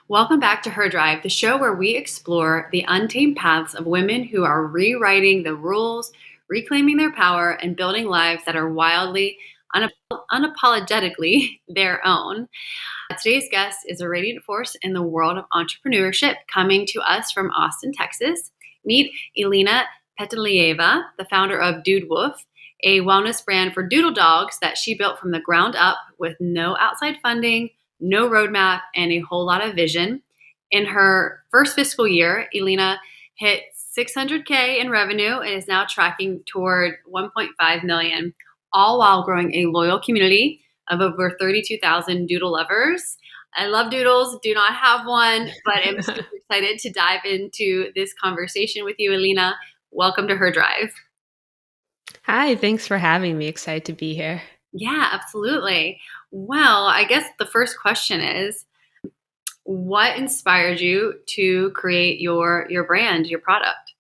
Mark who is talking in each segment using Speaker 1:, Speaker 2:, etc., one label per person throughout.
Speaker 1: Welcome back to Her Drive, the show where we explore the untamed paths of women who are rewriting the rules, reclaiming their power, and building lives that are wildly, unapologetically their own. Today's guest is a radiant force in the world of entrepreneurship, coming to us from Austin, Texas. Meet Elina Panteleyeva, the founder of Dood Woof, a wellness brand for doodle dogs that she built from the ground up with no outside funding, no roadmap, and a whole lot of vision. In her first fiscal year, Elina hit 600K in revenue and is now tracking toward 1.5 million, all while growing a loyal community of over 32,000 doodle lovers. I love doodles, do not have one, but I'm super excited to dive into this conversation with you, Elina. Welcome to Her Drive.
Speaker 2: Hi, thanks for having me. Excited to be here.
Speaker 1: Yeah, absolutely. Well, I guess the first question is, what inspired you to create your brand, your product?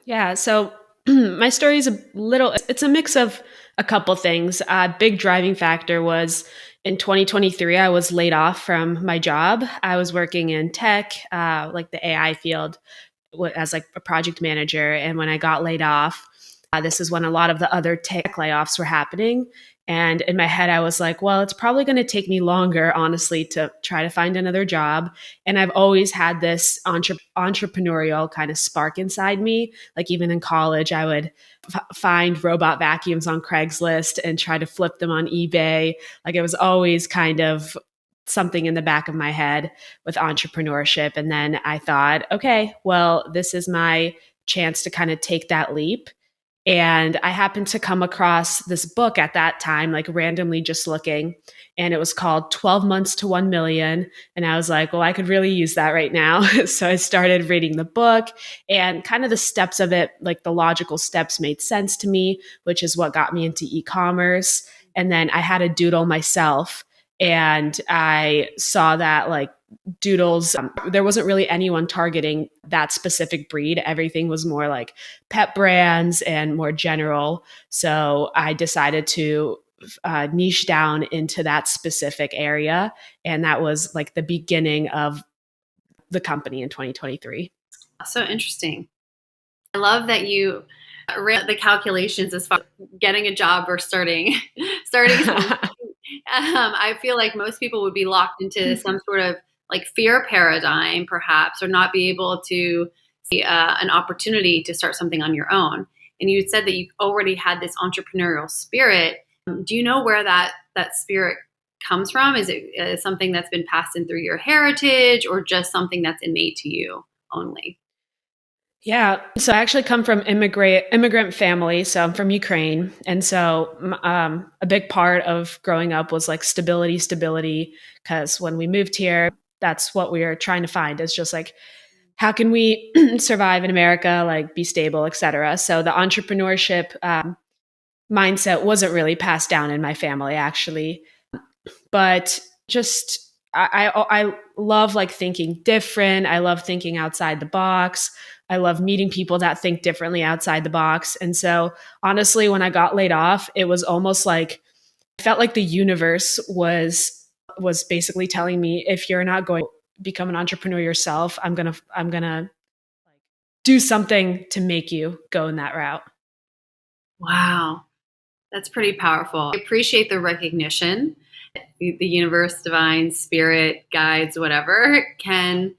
Speaker 2: Yeah, so my story is it's a mix of a couple things. A big driving factor was in 2023, I was laid off from my job. I was working in tech, like the AI field, as like a project manager. And when I got laid off, this is when a lot of the other tech layoffs were happening. And in my head, I was like, well, it's probably going to take me longer, honestly, to try to find another job. And I've always had this entrepreneurial kind of spark inside me. Like even in college, I would find robot vacuums on Craigslist and try to flip them on eBay. Like it was always kind of something in the back of my head with entrepreneurship. And then I thought, okay, well, this is my chance to kind of take that leap. And I happened to come across this book at that time, like randomly just looking, and it was called 12 Months to 1 Million. And I was like, well, I could really use that right now. So I started reading the book, and kind of the steps of it, like the logical steps made sense to me, which is what got me into e-commerce. And then I had a doodle myself, and I saw that like doodles, there wasn't really anyone targeting that specific breed. Everything was more like pet brands and more general. So I decided to niche down into that specific area. And that was like the beginning of the company in 2023.
Speaker 1: So interesting. I love that you ran the calculations as far as getting a job or starting something. I feel like most people would be locked into some sort of like fear paradigm, perhaps, or not be able to see an opportunity to start something on your own. And you said that you already had this entrepreneurial spirit. Do you know where that spirit comes from? Is it something that's been passed in through your heritage, or just something that's innate to you only?
Speaker 2: Yeah. So I actually come from immigrant family. So I'm from Ukraine. And so a big part of growing up was like stability. Because when we moved here, that's what we were trying to find is just like, how can we survive in America, like be stable, et cetera. So the entrepreneurship mindset wasn't really passed down in my family, actually. But just I love like thinking different. I love thinking outside the box. I love meeting people that think differently outside the box. And so honestly, when I got laid off, it was almost like I felt like the universe was basically telling me, if you're not going to become an entrepreneur yourself, I'm gonna do something to make you go in that route.
Speaker 1: Wow, that's pretty powerful. I appreciate the recognition. The universe, divine, spirit, guides, whatever, can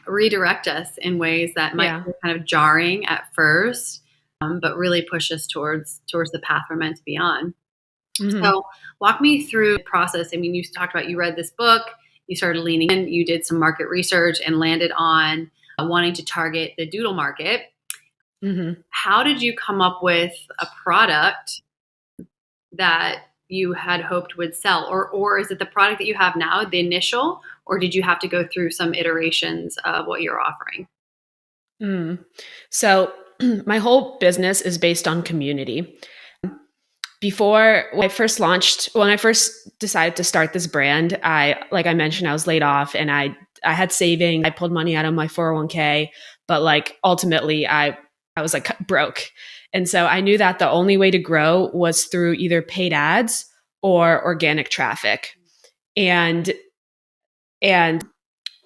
Speaker 1: redirect us in ways that might
Speaker 2: Yeah.
Speaker 1: be kind of jarring at first, but really push us towards the path we're meant to be on.
Speaker 2: Hmm.
Speaker 1: So, walk me through the process. I mean, you talked about you read this book, you started leaning in, you did some market research, and landed on wanting to target the doodle market.
Speaker 2: Hmm.
Speaker 1: How did you come up with a product that you had hoped would sell, or is it the product that you have now, the initial, or did you have to go through some iterations of what you're offering?
Speaker 2: Mm. So my whole business is based on community. Before when I first decided to start this brand, like I mentioned, I was laid off and I had savings. I pulled money out of my 401k, but like ultimately I was like broke. And so I knew that the only way to grow was through either paid ads or organic traffic. And and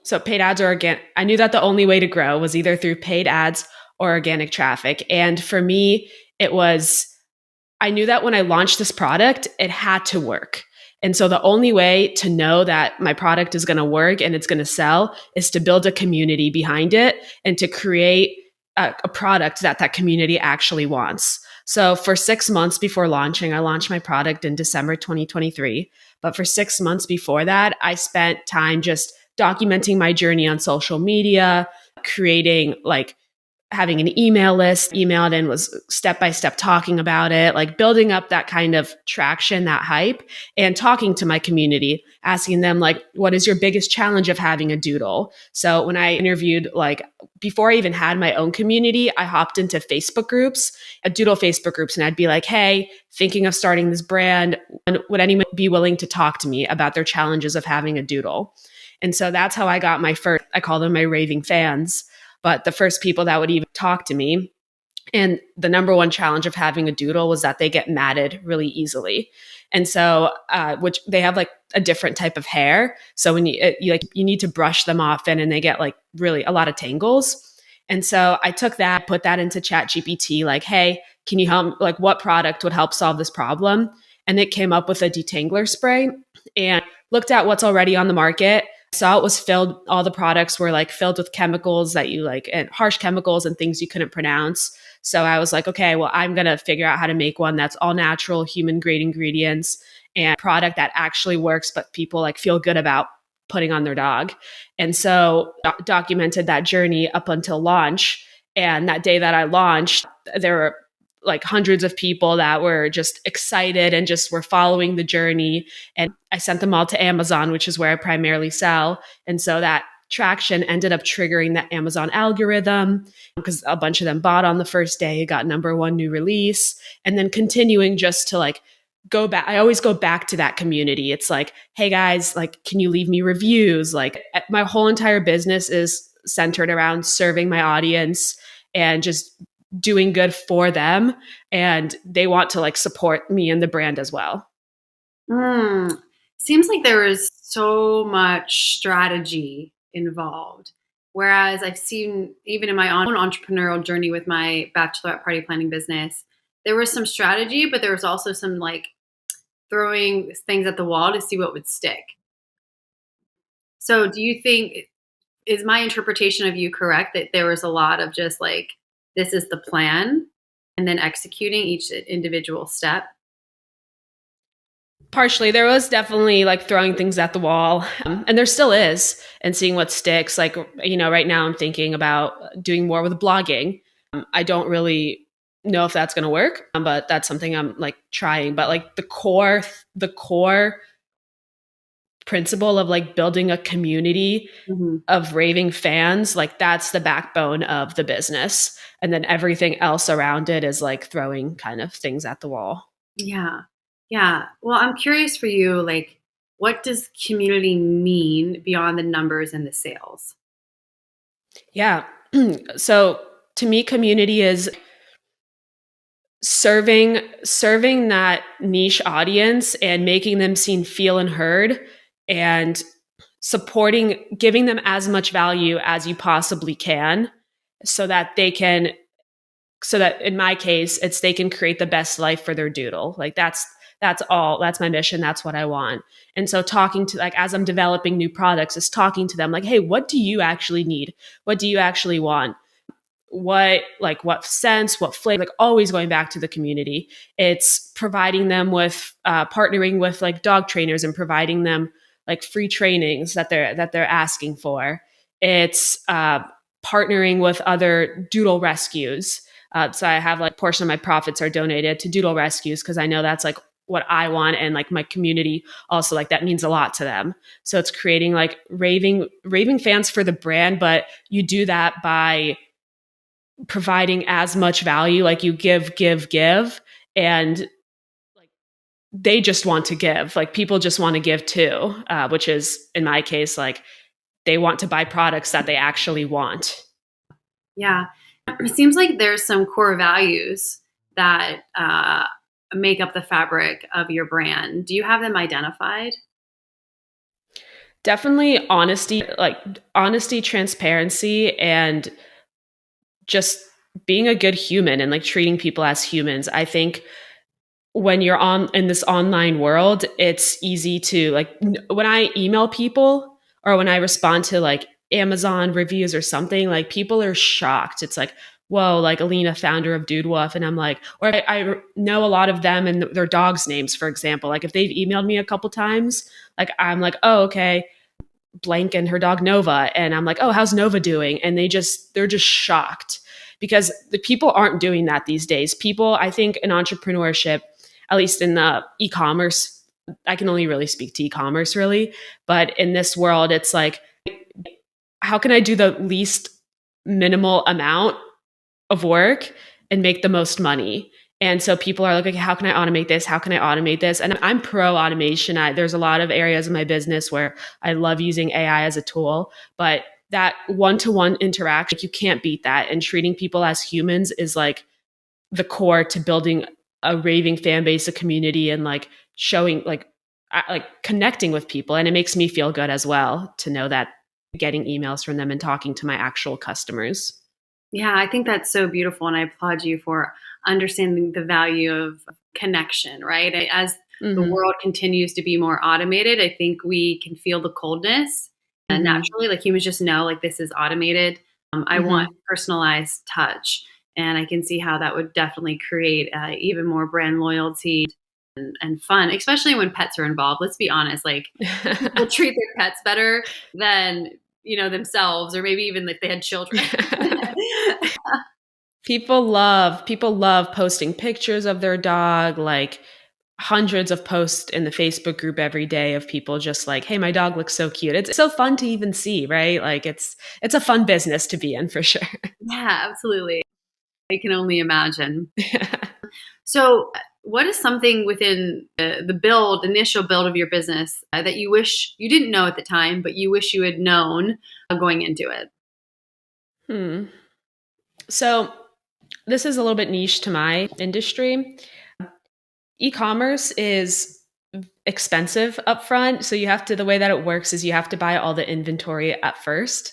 Speaker 2: So paid ads or organic. I knew that the only way to grow was either through paid ads or organic traffic. And for me, it was, I knew that when I launched this product, it had to work. And so the only way to know that my product is going to work and it's going to sell is to build a community behind it and to create a product that that community actually wants. So for 6 months before launching, I launched my product in December 2023. But for 6 months before that, I spent time just documenting my journey on social media, creating like having an email list, emailed and was step by step talking about it, like building up that kind of traction, that hype, and talking to my community, asking them like, what is your biggest challenge of having a doodle? So when I interviewed, like before I even had my own community, I hopped into Facebook groups, doodle Facebook groups, and I'd be like, hey, thinking of starting this brand, would anyone be willing to talk to me about their challenges of having a doodle? And so that's how I got my first, I call them my raving fans, but the first people that would even talk to me. And the number one challenge of having a doodle was that they get matted really easily. And so, which they have like a different type of hair. So when you need to brush them often and they get like really a lot of tangles. And so I took that, put that into Chat GPT, like, hey, can you help, like what product would help solve this problem? And it came up with a detangler spray and looked at what's already on the market. Saw it was filled, all the products were like filled with chemicals that you like, and harsh chemicals and things you couldn't pronounce. So I was like, okay, well, I'm going to figure out how to make one that's all natural, human grade ingredients and product that actually works, but people like feel good about putting on their dog. And so documented that journey up until launch. And that day that I launched, there were like hundreds of people that were just excited and just were following the journey. And I sent them all to Amazon, which is where I primarily sell. And so that traction ended up triggering that Amazon algorithm because a bunch of them bought on the first day, got number one new release, and then continuing just to like go back. I always go back to that community. It's like, hey guys, like, can you leave me reviews? Like my whole entire business is centered around serving my audience and just doing good for them, and they want to like support me and the brand as well.
Speaker 1: Seems like there is so much strategy involved. Whereas I've seen even in my own entrepreneurial journey with my bachelorette party planning business, there was some strategy, but there was also some like throwing things at the wall to see what would stick. So do you think, is my interpretation of you correct that there was a lot of just like, this is the plan and then executing each individual step?
Speaker 2: Partially, there was definitely like throwing things at the wall, and there still is, and seeing what sticks. Like, right now I'm thinking about doing more with blogging. I don't really know if that's going to work, but that's something I'm like trying. But like the core principle of like building a community of raving fans, like that's the backbone of the business. And then everything else around it is like throwing kind of things at the wall.
Speaker 1: Yeah. Yeah. Well, I'm curious for you, like, what does community mean beyond the numbers and the sales?
Speaker 2: Yeah. So to me, community is serving that niche audience and making them seen, feel, and heard, and supporting, giving them as much value as you possibly can, so that they can, so that in my case, it's they can create the best life for their doodle. Like that's all. That's my mission. That's what I want. And so talking to, like, as I'm developing new products, is talking to them like, hey, what do you actually need? What do you actually want? What sense, what flavor, like always going back to the community. It's providing them with, partnering with like dog trainers and providing them like free trainings that they're asking for. It's partnering with other doodle rescues. So I have like portion of my profits are donated to doodle rescues because I know that's like what I want, and like my community also, like that means a lot to them. So it's creating like raving fans for the brand, but you do that by providing as much value, like you give, and like they just want to give, like people just want to give too, which is in my case, like they want to buy products that they actually want.
Speaker 1: Yeah. It seems like there's some core values that make up the fabric of your brand. Do you have them identified?
Speaker 2: Definitely honesty, like honesty, transparency, and just being a good human and like treating people as humans. I think when you're on in this online world, it's easy to like when I email people or when I respond to like Amazon reviews or something, like people are shocked. It's like, whoa, like Elina, founder of Dood Woof. And I'm like, or I know a lot of them and their dogs' names, for example. Like if they've emailed me a couple times, like I'm like, oh, okay, blank and her dog Nova. And I'm like, oh, how's Nova doing? And they're just shocked because the people aren't doing that these days. People, I think in entrepreneurship, at least in the e-commerce, I can only really speak to e-commerce really, but in this world, it's like, how can I do the least minimal amount of work and make the most money? And so people are like, okay, how can I automate this? How can I automate this? And I'm pro automation. There's a lot of areas in my business where I love using AI as a tool, but that one-to-one interaction, like, you can't beat that. And treating people as humans is like the core to building a raving fan base, a community, and like showing like connecting with people. And it makes me feel good as well to know that getting emails from them and talking to my actual customers.
Speaker 1: Yeah, I think that's so beautiful, and I applaud you for understanding the value of connection, right? As the
Speaker 2: Mm-hmm.
Speaker 1: world continues to be more automated, I think we can feel the coldness
Speaker 2: Mm-hmm.
Speaker 1: naturally. Like humans just know, like this is automated. I want
Speaker 2: Mm-hmm.
Speaker 1: personalized touch, and I can see how that would definitely create even more brand loyalty and fun, especially when pets are involved. Let's be honest, like people treat their pets better than themselves, or maybe even if they had children.
Speaker 2: People love posting pictures of their dog, like hundreds of posts in the Facebook group every day of people just like, hey, my dog looks so cute. It's so fun to even see, right? Like it's a fun business to be in for sure.
Speaker 1: Yeah, absolutely. I can only imagine. So, what is something within the initial build of your business that you wish you didn't know at the time, but you wish you had known going into it?
Speaker 2: Hmm. So this is a little bit niche to my industry. E-commerce is expensive upfront. So you have to, the way that it works is you have to buy all the
Speaker 1: Mhm.
Speaker 2: inventory at first,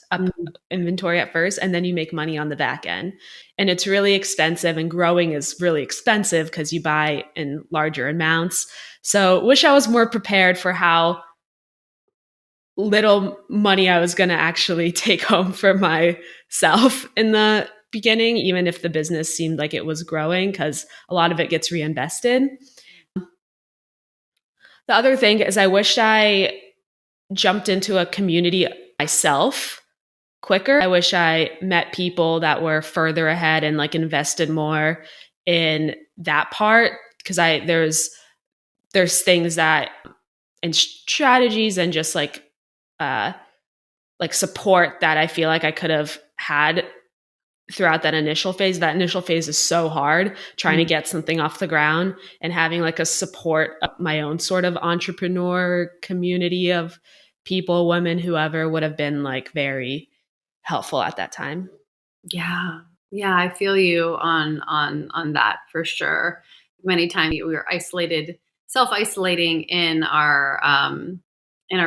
Speaker 2: and then you make money on the back end. And it's really expensive, and growing is really expensive because you buy in larger amounts. So wish I was more prepared for how little money I was going to actually take home for myself in the beginning, even if the business seemed like it was growing, because a lot of it gets reinvested. The other thing is, I wish I jumped into a community myself quicker. I wish I met people that were further ahead and like invested more in that part, because I there's things that and strategies and just uh like support that I feel like I could have had throughout that initial phase. That initial phase is so hard trying to get something off the ground, and having like a support of my own sort of entrepreneur community of people, women, whoever, would have been like very helpful at that time.
Speaker 1: Yeah. Yeah, I feel you on that for sure. Many times we were isolated, self-isolating in our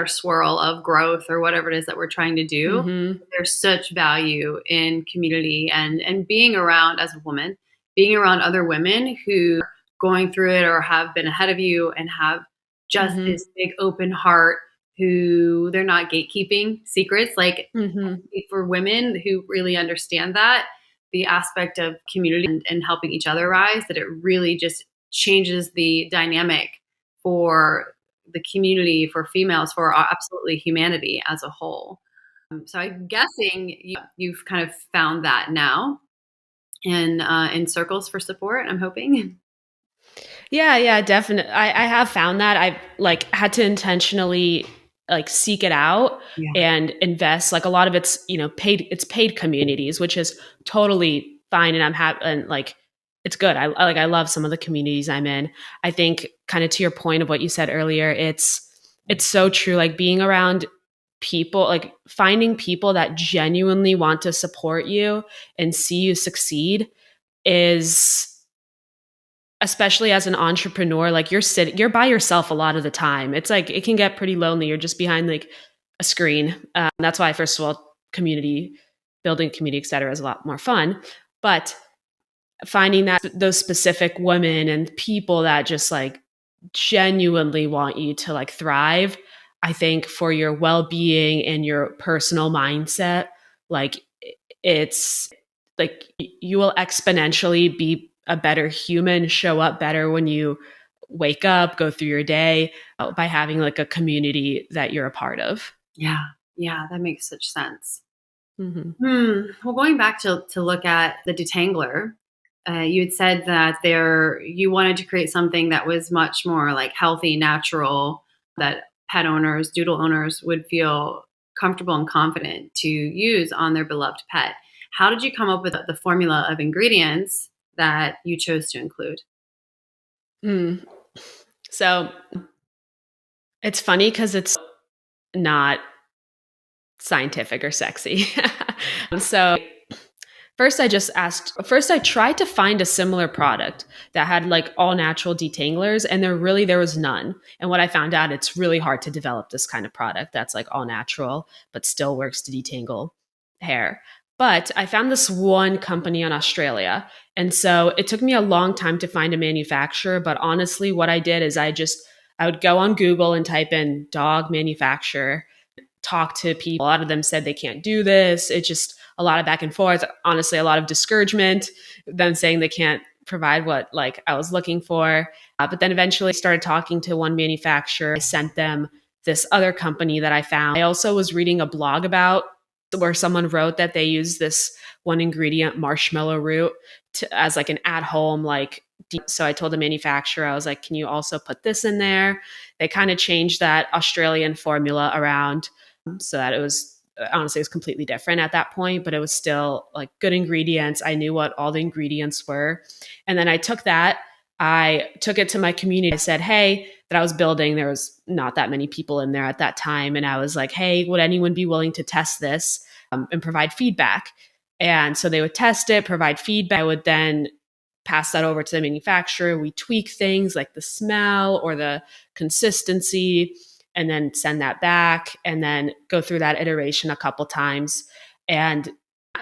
Speaker 1: swirl of growth or whatever it is that we're trying to do.
Speaker 2: Mhm.
Speaker 1: There's such value in community and being around as a woman, being around other women who are going through it or have been ahead of you and have just
Speaker 2: Mhm.
Speaker 1: this big open heart, who they're not gatekeeping secrets. Like
Speaker 2: Mhm.
Speaker 1: for women who really understand that, the aspect of community and helping each other rise, that it really just changes the dynamic for the community, for females, for absolutely humanity as a whole. So I'm guessing you've kind of found that now in circles for support, I'm hoping.
Speaker 2: Yeah, yeah, definitely. I have found that I've like had to intentionally like seek it out
Speaker 1: Yeah.
Speaker 2: and invest. Like a lot of it's, paid, it's paid communities, which is totally fine. And I'm happy, and like, it's good. I love some of the communities I'm in. I think kind of to your point of what you said earlier, it's so true. Like being around people, like finding people that genuinely want to support you and see you succeed is, especially as an entrepreneur, like you're by yourself a lot of the time. It's like it can get pretty lonely. You're just behind like a screen. That's why, first of all, building community, et cetera, is a lot more fun. But finding that those specific women and people that just like genuinely want you to like thrive, I think for your well-being and your personal mindset, like it's like you will exponentially be a better human, show up better when you wake up, go through your day by having like a community that you're a part of.
Speaker 1: Yeah. Yeah. That makes such sense.
Speaker 2: Mm-hmm.
Speaker 1: Well, going back to look at the detangler, you had said that you wanted to create something that was much more like healthy, natural, that pet owners, doodle owners would feel comfortable and confident to use on their beloved pet. How did you come up with the formula of ingredients that you chose to include?
Speaker 2: Mm. So it's funny because it's not scientific or sexy. So first I tried to find a similar product that had like all natural detanglers, and there was none. And what I found out, it's really hard to develop this kind of product that's like all natural but still works to detangle hair. But I found this one company in Australia, and so it took me a long time to find a manufacturer, but honestly what I did is I would go on Google and type in dog manufacturer, talk to people. A lot of them said they can't do this. It's just a lot of back and forth. Honestly, a lot of discouragement, them saying they can't provide what like I was looking for. But then eventually started talking to one manufacturer. I sent them this other company that I found. I also was reading a blog about where someone wrote that they use this one ingredient, marshmallow root, as like an at-home like. So I told the manufacturer, I was like, can you also put this in there? They kind of changed that Australian formula around so that it was honestly it was completely different at that point, but it was still like good ingredients. I knew what all the ingredients were. And then I took it to my community. I said, hey, that I was building, there was not that many people in there at that time. And I was like, hey, would anyone be willing to test this and provide feedback? And so they would test it, provide feedback. I would then pass that over to the manufacturer. We tweak things like the smell or the consistency, and then send that back and then go through that iteration a couple times. And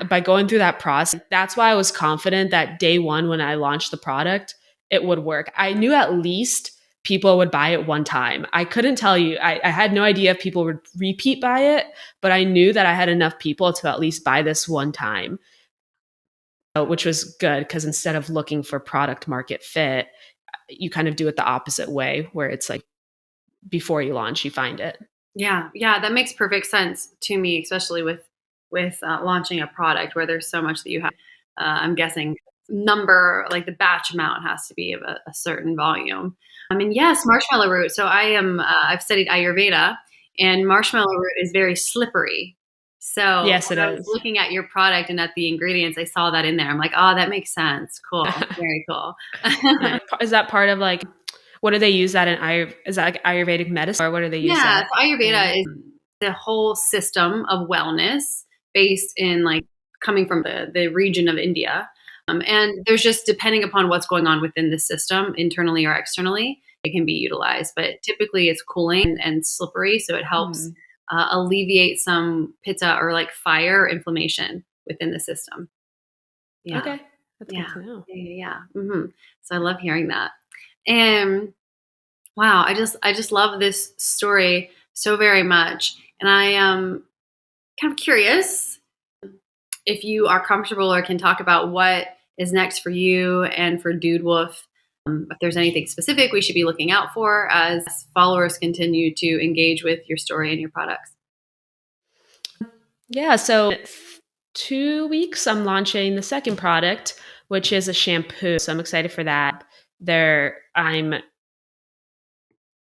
Speaker 2: by going through that process, that's why I was confident that day one, when I launched the product, it would work. I knew at least people would buy it one time. I couldn't tell you, I had no idea if people would repeat buy it, but I knew that I had enough people to at least buy this one time, which was good because instead of looking for product market fit, you kind of do it the opposite way where it's like, before you launch, you find it.
Speaker 1: Yeah, yeah, that makes perfect sense to me, especially with launching a product where there's so much that you have. I'm guessing like the batch amount has to be of a certain volume. I mean, yes, marshmallow root. So I've studied Ayurveda, and marshmallow root is very slippery. So
Speaker 2: Yes, it
Speaker 1: when I was
Speaker 2: is.
Speaker 1: looking at your product and at the ingredients, I saw that in there. I'm like, oh, that makes sense. Cool, very cool.
Speaker 2: Is that part of like, what do they use that in? Is that like Ayurvedic medicine, or what do they use
Speaker 1: Yeah,
Speaker 2: that
Speaker 1: so
Speaker 2: in?
Speaker 1: Ayurveda is the whole system of wellness based in like coming from the region of India. And there's just depending upon what's going on within the system, internally or externally, it can be utilized. But typically it's cooling and slippery, so it helps
Speaker 2: Hmm.
Speaker 1: alleviate some pitta or like fire inflammation within the system. Yeah,
Speaker 2: Okay, that's good
Speaker 1: yeah,
Speaker 2: to know.
Speaker 1: yeah. So I love hearing that. And wow, I just love this story so very much, and I am kind of curious if you are comfortable or can talk about what is next for you and for Dood Woof. If there's anything specific we should be looking out for as followers continue to engage with your story and your products.
Speaker 2: Yeah, so 2 weeks, I'm launching the second product, which is a shampoo. So I'm excited for that. There, I'm.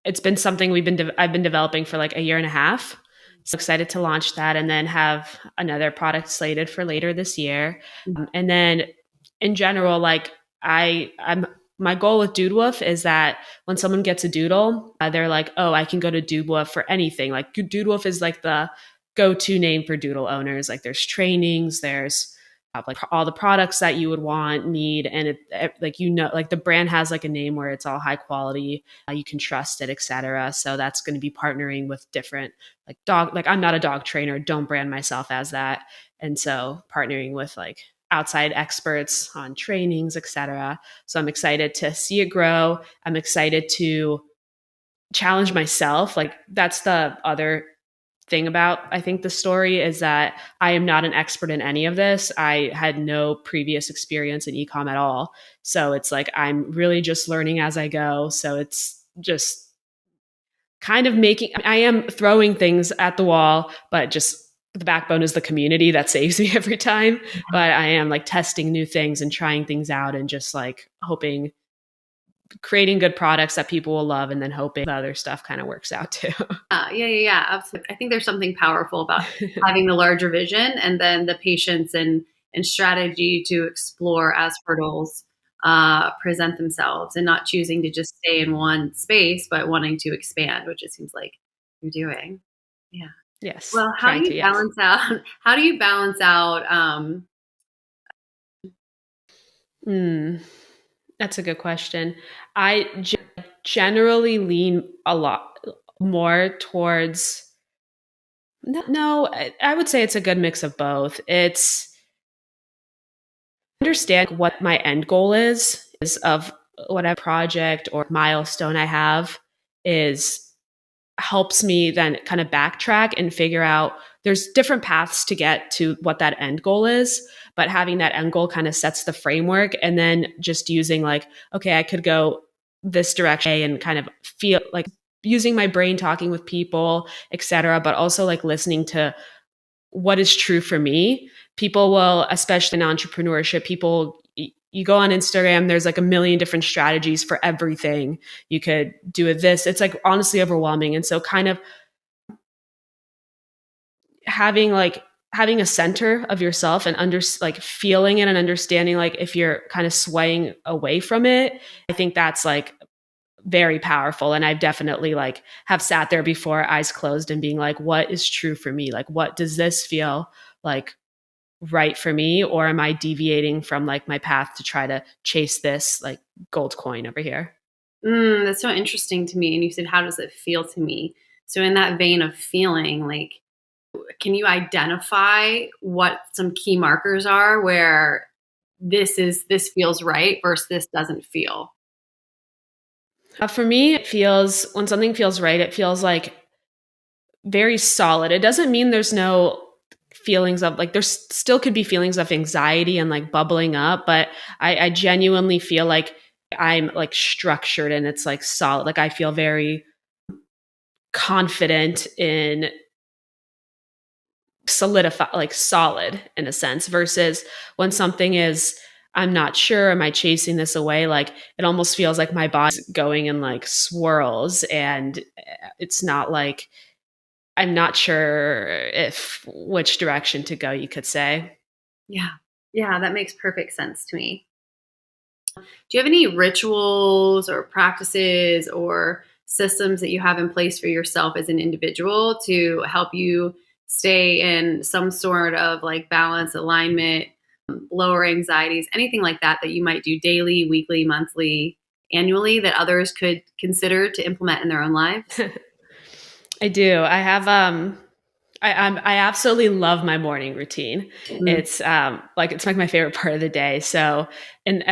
Speaker 2: It's been something I've been developing for like a year and a half. So excited to launch that, and then have another product slated for later this year. And then in general, like I'm my goal with Dood Woof is that when someone gets a doodle, they're like, oh, I can go to Dood Woof for anything. Like Dood Woof is like the go-to name for doodle owners. Like there's trainings, there's like all the products that you would need, and like like the brand has like a name where it's all high quality, you can trust it, etc. So that's going to be partnering with different like I'm not a dog trainer, don't brand myself as that, and so partnering with like outside experts on trainings, etc. So I'm excited to see it grow. I'm excited to challenge myself. Like that's the other thing about I think the story is that I am not an expert in any of this. I had no previous experience in ecom at all. So it's like I'm really just learning as I go. So it's just kind of I am throwing things at the wall, but just the backbone is the community that saves me every time. But I am like testing new things and trying things out and just like hoping creating good products that people will love, and then hoping the other stuff kind of works out too.
Speaker 1: Yeah, absolutely. I think there's something powerful about having the larger vision and then the patience and strategy to explore as hurdles present themselves, and not choosing to just stay in one space, but wanting to expand, which it seems like you're doing. Yeah.
Speaker 2: Yes,
Speaker 1: Well, how do
Speaker 2: trying to,
Speaker 1: you
Speaker 2: yes.
Speaker 1: balance out? How do you balance out?
Speaker 2: That's a good question. I generally lean a lot more towards, no, I would say it's a good mix of both. It's understand what my end goal is of whatever project or milestone I have is helps me then kind of backtrack and figure out there's different paths to get to what that end goal is, but having that end goal kind of sets the framework, and then just using like, okay, I could go this direction and kind of feel like using my brain, talking with people, etc., but also like listening to what is true for me. People will, especially in entrepreneurship, you go on Instagram, there's like a million different strategies for everything. You could do it this. It's like honestly overwhelming. And so kind of having a center of yourself and like feeling it and understanding like if you're kind of swaying away from it, I think that's like very powerful. And I've definitely like have sat there before, eyes closed, and being like, what is true for me? Like, what does this feel like right for me, or am I deviating from like my path to try to chase this like gold coin over here?
Speaker 1: That's so interesting to me. And you said, how does it feel to me? So in that vein of feeling, like, can you identify what some key markers are where this feels right versus this doesn't feel?
Speaker 2: For me, it feels when something feels right, it feels like very solid. It doesn't mean there's no feelings of like, there's still could be feelings of anxiety and like bubbling up, but I genuinely feel like I'm like structured and it's like solid. Like I feel very confident in solidify, like solid in a sense, versus when something is, I'm not sure, am I chasing this away? Like it almost feels like my body's going in like swirls, and it's not like I'm not sure if which direction to go, you could say.
Speaker 1: Yeah. Yeah, that makes perfect sense to me. Do you have any rituals or practices or systems that you have in place for yourself as an individual to help you stay in some sort of like balance, alignment, lower anxieties, anything like that that you might do daily, weekly, monthly, annually that others could consider to implement in their own lives?
Speaker 2: I do. I have I absolutely love my morning routine.
Speaker 1: Mm.
Speaker 2: It's like my favorite part of the day. So, and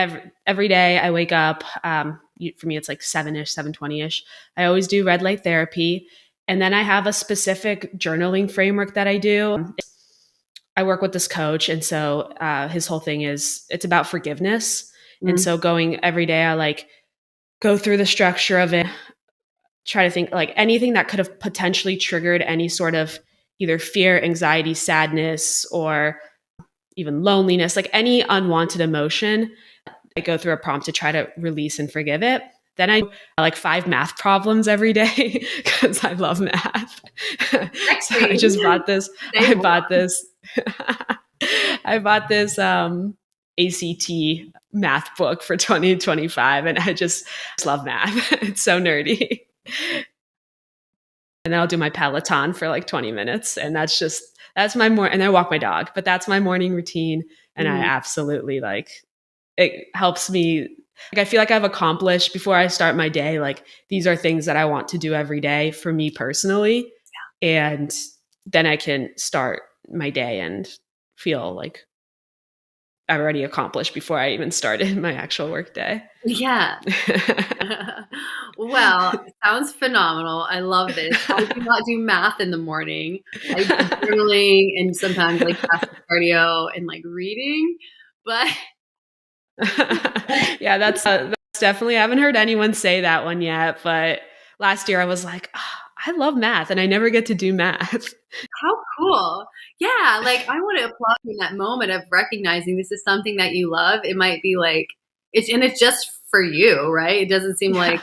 Speaker 2: every day I wake up. For me, it's like 7ish, 7:20ish. I always do red light therapy, and then I have a specific journaling framework that I do. I work with this coach, and so his whole thing is it's about forgiveness. And
Speaker 1: Mm.
Speaker 2: so going every day, I like go through the structure of it, try to think like anything that could have potentially triggered any sort of either fear, anxiety, sadness, or even loneliness, like any unwanted emotion. I go through a prompt to try to release and forgive it. Then I like 5 math problems every day because I love math. So I
Speaker 1: Sexy.
Speaker 2: just bought this.
Speaker 1: Day
Speaker 2: I
Speaker 1: one.
Speaker 2: bought this. I bought this ACT math book for 2025, and I just love math. It's so nerdy. And then I'll do my Peloton for like 20 minutes. And that's That's my and I walk my dog, but that's my morning routine. And I absolutely it helps me. Like, I feel like I've accomplished before I start my day. Like, these are things that I want to do every day for me personally. And then I can start my day and feel like I've already accomplished before I even started my actual work day.
Speaker 1: Yeah. Well, it sounds phenomenal. I love this. I do not do math in the morning. I do journaling and sometimes like passive cardio and like reading, but
Speaker 2: Yeah, that's definitely, I haven't heard anyone say that one yet, but last year I was like, oh, I love math and I never get to do math.
Speaker 1: how cool. Yeah, like I want to applaud you in that moment of recognizing this is something that you love. It might be like it's just for you, right? It doesn't seem
Speaker 2: Yeah.
Speaker 1: like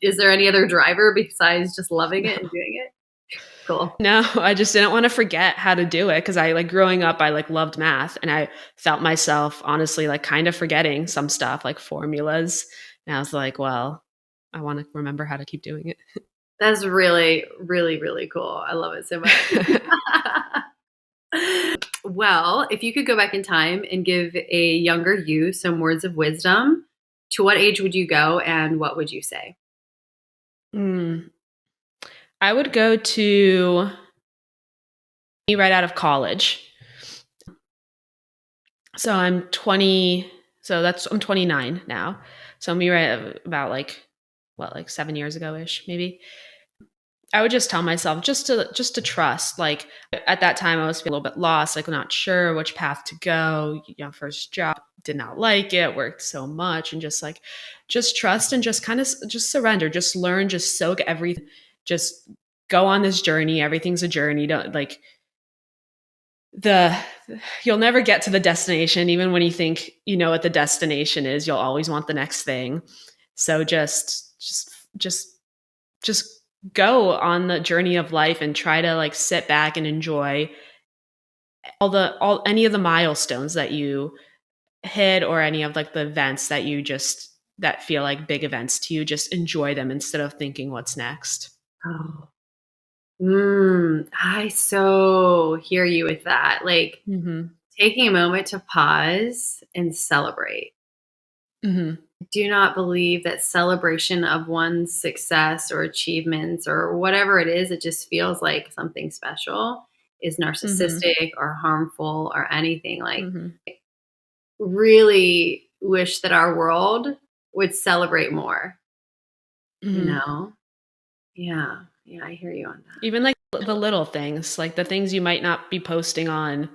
Speaker 1: is there any other driver besides just loving it
Speaker 2: No.
Speaker 1: and doing it? Cool.
Speaker 2: No, I just didn't want to forget how to do it because I like growing up, I like loved math and I felt myself honestly like kind of forgetting some stuff like formulas. And I was like, well, I want to remember how to keep doing it.
Speaker 1: That's really, really, really cool. I love it so much. Well, if you could go back in time and give a younger you some words of wisdom, to what age would you go and what would you say?
Speaker 2: Mm. I would go to me right out of college. So I'm 20. I'm 29 now. So me right about like what, like 7 years ago ish, maybe. I would just tell myself just to trust. Like at that time, I was feeling a little bit lost, like not sure which path to go. First job, did not like it, worked so much, and just trust and just kind of just surrender, just learn, just soak everything, just go on this journey. Everything's a journey. Don't like the you'll never get to the destination, even when you think you know what the destination is. You'll always want the next thing. So just go on the journey of life and try to like sit back and enjoy all any of the milestones that you hit or any of like the events that you just that feel like big events to you. Just enjoy them instead of thinking what's next.
Speaker 1: Oh, I so hear you with that. Like
Speaker 2: Mm-hmm.
Speaker 1: taking a moment to pause and celebrate.
Speaker 2: Mm-hmm.
Speaker 1: Do not believe that celebration of one's success or achievements or whatever it is, it just feels like something special is
Speaker 2: Mm-hmm.
Speaker 1: narcissistic or harmful or anything. Like,
Speaker 2: Mm-hmm.
Speaker 1: really wish that our world would celebrate more, you
Speaker 2: Mm-hmm.
Speaker 1: know? Yeah. Yeah, I hear you on that.
Speaker 2: Even like the little things, like the things you might not be posting on,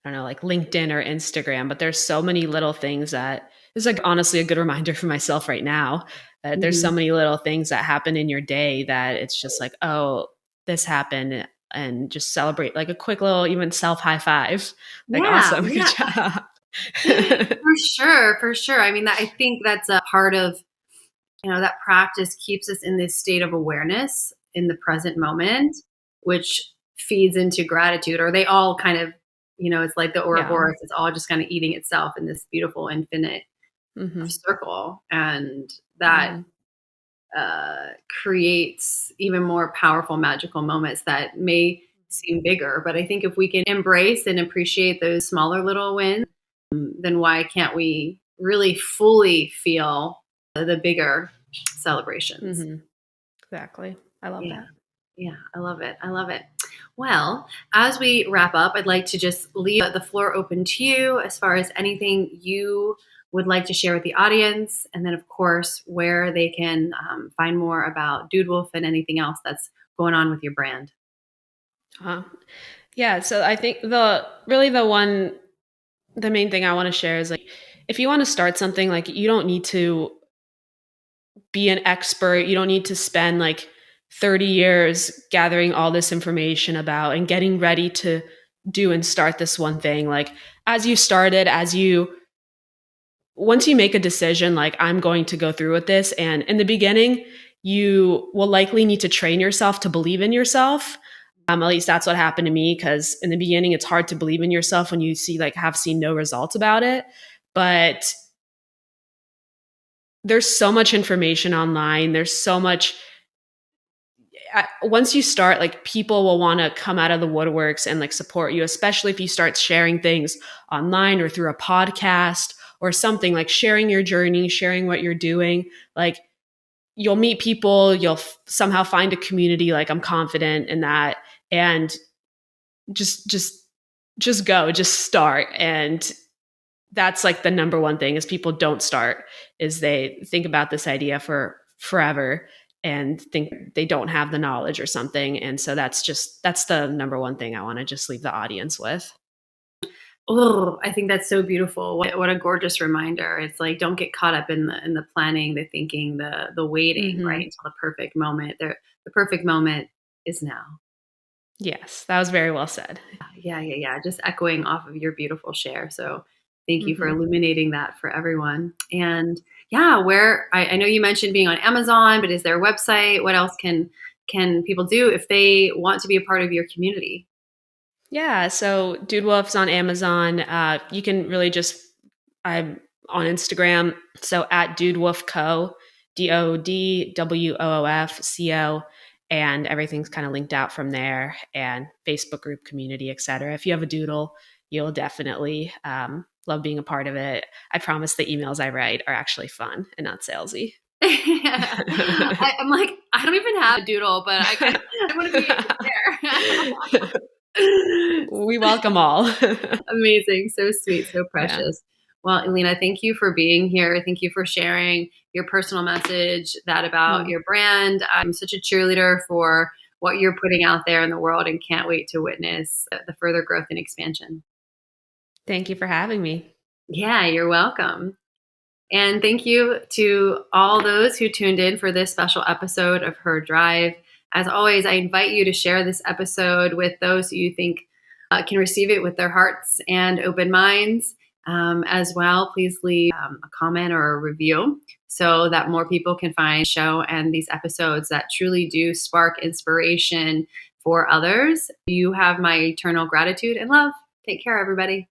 Speaker 2: I don't know, like LinkedIn or Instagram, but there's so many little things that is like honestly a good reminder for myself right now that there's so
Speaker 1: Mhm.
Speaker 2: many little things that happen in your day that it's just like, oh, this happened, and just celebrate like a quick little even self high five. Like,
Speaker 1: Yeah,
Speaker 2: awesome, good
Speaker 1: yeah.
Speaker 2: job.
Speaker 1: For sure, for sure. I mean, I think that's a part of, that practice keeps us in this state of awareness in the present moment, which feeds into gratitude, or they all kind of, it's like the
Speaker 2: Yeah.
Speaker 1: Ouroboros, it's all just kind of eating itself in this beautiful infinite
Speaker 2: Mm-hmm.
Speaker 1: circle. And that
Speaker 2: Mm-hmm.
Speaker 1: creates even more powerful, magical moments that may seem bigger. But I think if we can embrace and appreciate those smaller little wins, then why can't we really fully feel the bigger celebrations?
Speaker 2: Mm-hmm. Exactly. I love
Speaker 1: Yeah.
Speaker 2: that.
Speaker 1: Yeah, I love it. I love it. Well, as we wrap up, I'd like to just leave the floor open to you as far as anything you would like to share with the audience. And then, of course, where they can find more about Dood Woof and anything else that's going on with your brand.
Speaker 2: Uh, yeah. So I think the main thing I want to share is like, if you want to start something, like you don't need to be an expert. You don't need to spend like 30 years gathering all this information about and getting ready to do and start this one thing. Like once you make a decision, like I'm going to go through with this. And in the beginning, you will likely need to train yourself to believe in yourself. At least that's what happened to me. Cause in the beginning, it's hard to believe in yourself when you have seen no results about it. But there's so much information online. There's so much once you start, like, people will want to come out of the woodworks and like support you, especially if you start sharing things online or through a podcast or something, like sharing your journey, sharing what you're doing. Like, you'll meet people, you'll somehow find a community. Like, I'm confident in that. And just go, just start. And that's like the number one thing is people don't start, is they think about this idea for forever and think they don't have the knowledge or something. And so that's the number one thing I want to just leave the audience with.
Speaker 1: Oh, I think that's so beautiful. What a gorgeous reminder. It's like, don't get caught up in the planning, the thinking, the waiting,
Speaker 2: Mm-hmm.
Speaker 1: right, until the perfect moment. The perfect moment is now.
Speaker 2: Yes, that was very well said.
Speaker 1: Yeah. Just echoing off of your beautiful share. So thank you for
Speaker 2: Mm-hmm.
Speaker 1: illuminating that for everyone. And yeah, where I know you mentioned being on Amazon, but is there a website? What else can people do if they want to be a part of your community?
Speaker 2: Yeah, so Dood Woof's on Amazon. You can really just, I'm on Instagram, so at Dood Woof Co, DODWOOFCO, and everything's kind of linked out from there, and Facebook group, community, etc. If you have a doodle, you'll definitely love being a part of it. I promise the emails I write are actually fun and not salesy.
Speaker 1: I'm like, I don't even have a doodle, but I kind of want to be able to share.
Speaker 2: We welcome all.
Speaker 1: Amazing. So sweet. So
Speaker 2: Yeah.
Speaker 1: precious. Well, Elena, thank you for being here. Thank you for sharing your personal message, that about
Speaker 2: Mm.
Speaker 1: your brand. I'm such a cheerleader for what you're putting out there in the world and can't wait to witness the further growth and expansion.
Speaker 2: Thank you for having me.
Speaker 1: Yeah, you're welcome. And thank you to all those who tuned in for this special episode of Her Drive. As always, I invite you to share this episode with those who you think can receive it with their hearts and open minds. As well, please leave a comment or a review so that more people can find the show and these episodes that truly do spark inspiration for others. You have my eternal gratitude and love. Take care, everybody.